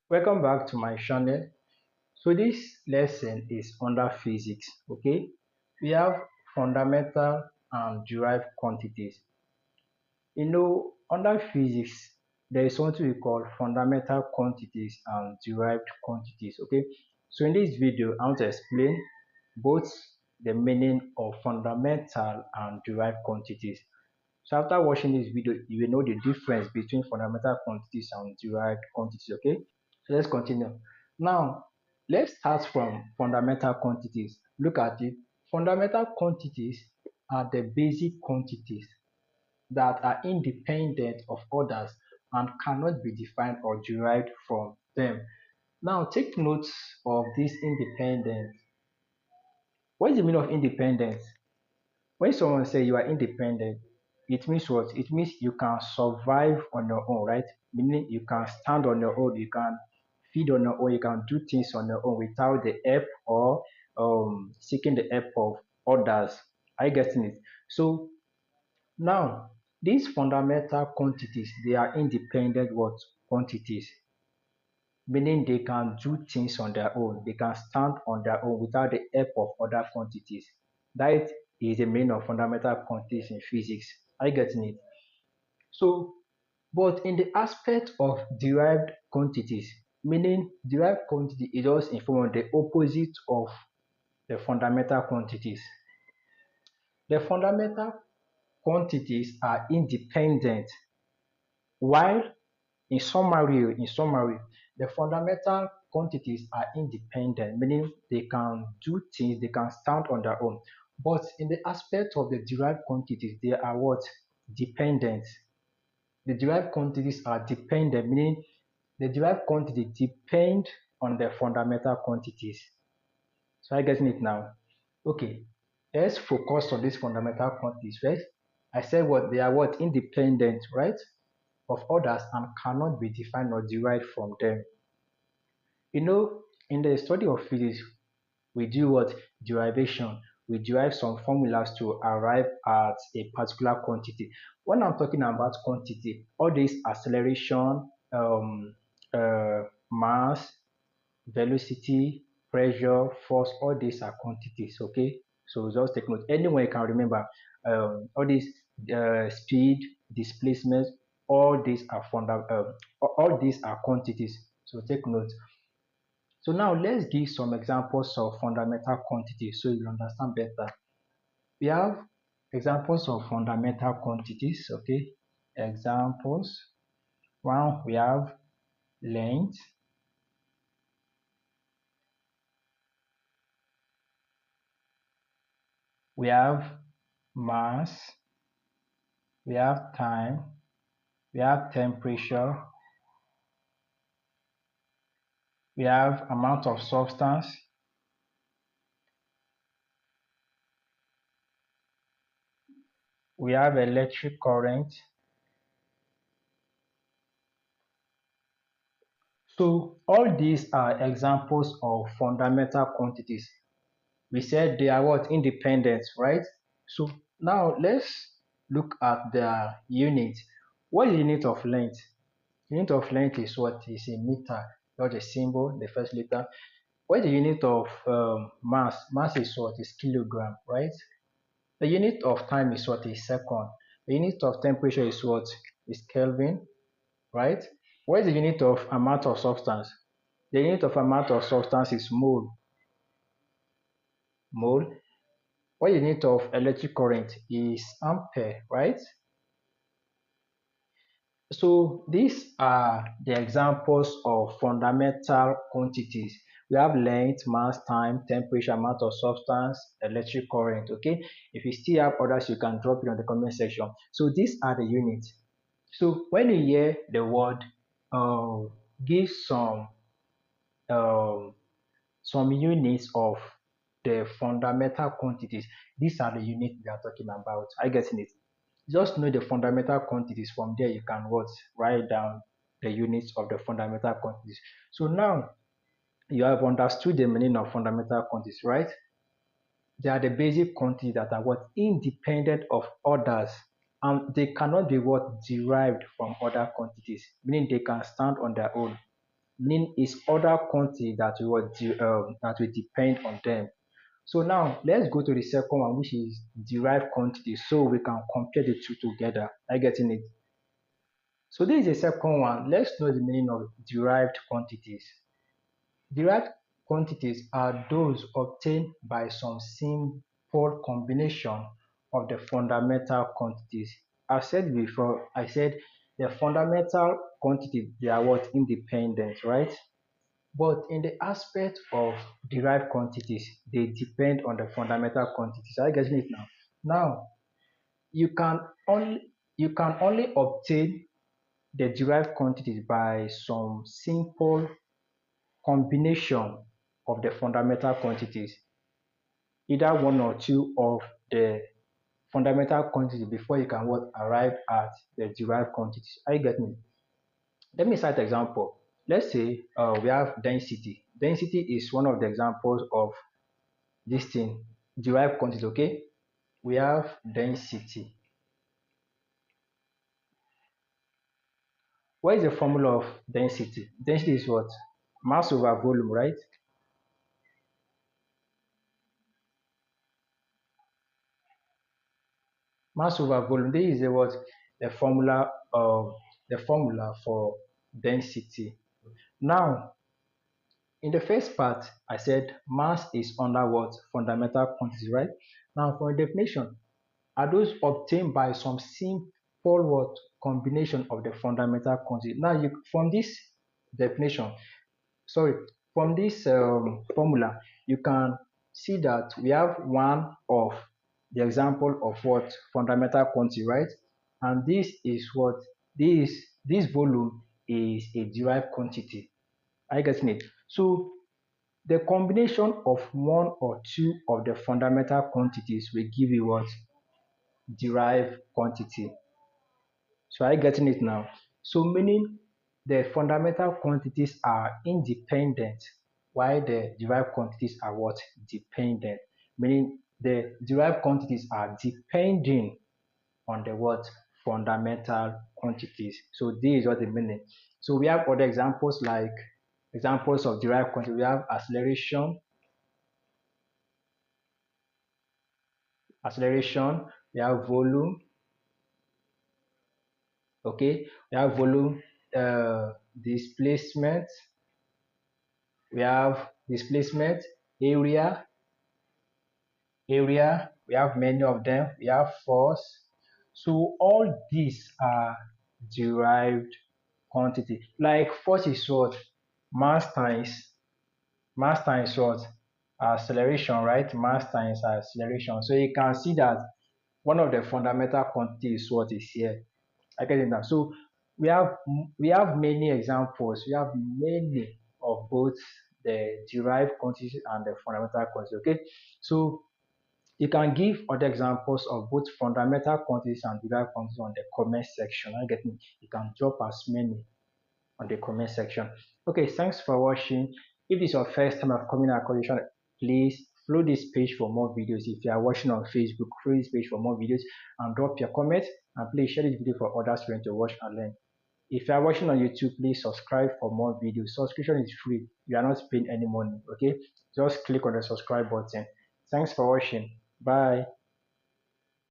Welcome back to my channel. So this lesson is under physics, okay? We have fundamental and derived quantities. Under physics, there is something we call fundamental quantities and derived quantities, okay? So in this video, I want to explain both the meaning of fundamental and derived quantities. So after watching this video, you will know the difference between fundamental quantities and derived quantities, okay? So let's continue. Now, let's start from fundamental quantities. Look at it. Fundamental quantities are the basic quantities that are independent of others and cannot be defined or derived from them. Now, take note of this independence. What is the meaning of independence? When someone says you are independent, it means what? It means you can survive on your own, right? Meaning you can stand on your own, you can feed on your own, you can do things on your own without the help or seeking the help of others. Are you getting it? So now these fundamental quantities, they are independent what quantities, meaning they can do things on their own, they can stand on their own without the help of other quantities. That is the meaning of fundamental quantities in physics. Are you getting it? So, but in the aspect of derived quantities, meaning derived quantity is just in form of the opposite of the fundamental quantities. The fundamental quantities are independent, while in summary, the fundamental quantities are independent, meaning they can do things, they can stand on their own. But in the aspect of the derived quantities, they are what? Dependent. The derived quantities are dependent, meaning the derived quantity depend on the fundamental quantities. So are you getting it now? Okay, let's focus on these fundamental quantities first. I said what they are what independent, right? Of others and cannot be defined or derived from them. In the study of physics, we do what? Derivation. We derive some formulas to arrive at a particular quantity. When I'm talking about quantity, all this acceleration, mass, velocity, pressure, force, all these are quantities, okay? So just take note. Anyone you can remember, all these speed, displacement, all these are all these are quantities. So take note. So now let's give some examples of fundamental quantities so you understand better. We have examples of fundamental quantities, okay? Examples. One, we have length, we have mass, we have time, we have temperature, we have amount of substance, we have electric current. So all these are examples of fundamental quantities. We said they are what? Independent, right? So now let's look at their unit. What is the unit of length? The unit of length is what? Is a meter. Not the symbol, the first letter. What is the unit of mass? Mass is what? Is kilogram, right? The unit of time is what? Is second. The unit of temperature is what? Is Kelvin, right? What is the unit of amount of substance? The unit of amount of substance is mole. Mole. What is the unit of electric current is ampere, right? So these are the examples of fundamental quantities. We have length, mass, time, temperature, amount of substance, electric current. Okay. If you still have others, you can drop it on the comment section. So these are the units. So when you hear the word, uh, give um, some units of the fundamental quantities. These are the units we are talking about. Are you getting it? Just know the fundamental quantities. From there, you can what? Write down the units of the fundamental quantities. So now you have understood the meaning of fundamental quantities, right? They are the basic quantities that are what? Independent of others. And they cannot be what? Derived from other quantities, meaning they can stand on their own. meaning is other quantity that will depend on them. So now let's go to the second one, which is derived quantity, so we can compare the two together. Are you getting it? So this is the second one. Let's know the meaning of derived quantities. Derived quantities are those obtained by some simple combination of the fundamental quantities. I said before, I said the fundamental quantities, they are what? Independent, right? But in the aspect of derived quantities, they depend on the fundamental quantities. Are you getting it now? Now, you can only obtain the derived quantities by some simple combination of the fundamental quantities, either one or two of the fundamental quantities before you can what arrive at the derived quantities. Are you getting me? Let me cite example. Let's say we have density. Density is one of the examples of this thing, derived quantity. Okay, we have density. What is the formula of density? Density is what? Mass over volume, right? Mass over volume. This is the what? The formula of the formula for density. Now, in the first part, I said mass is under what? Fundamental quantity, right? Now, for a definition, are those obtained by some simple what? Combination of the fundamental quantity. Now, from this definition, sorry, from this formula, you can see that we have one of the example of what? Fundamental quantity, right? And this is what? This volume is a derived quantity. Are you getting it? So the combination of one or two of the fundamental quantities will give you what? Derived quantity. So are you getting it now? So meaning the fundamental quantities are independent while the derived quantities are what? Dependent. Meaning the derived quantities are depending on the what? Fundamental quantities. So this is what the meaning. So we have other examples like examples of derived quantity. We have acceleration, we have volume, okay, we have volume, displacement, we have displacement, area, we have many of them, we have force. So all these are derived quantity. Like force is what? Mass times what? Acceleration, right? Mass times acceleration. So you can see that one of the fundamental quantities is what is here. I get it now. So we have many examples. We have many of both the derived quantities and the fundamental quantities. Okay, so you can give other examples of both fundamental quantities and derived quantities on the comment section. I get it. You can drop as many on the comment section. Okay, thanks for watching. If this is your first time of coming across this channel, please follow this page for more videos. If you are watching on Facebook, follow this page for more videos and drop your comments, and please share this video for others to watch and learn. If you are watching on YouTube, please subscribe for more videos. Subscription is free. You are not paying any money. Okay, just click on the subscribe button. Thanks for watching. Bye.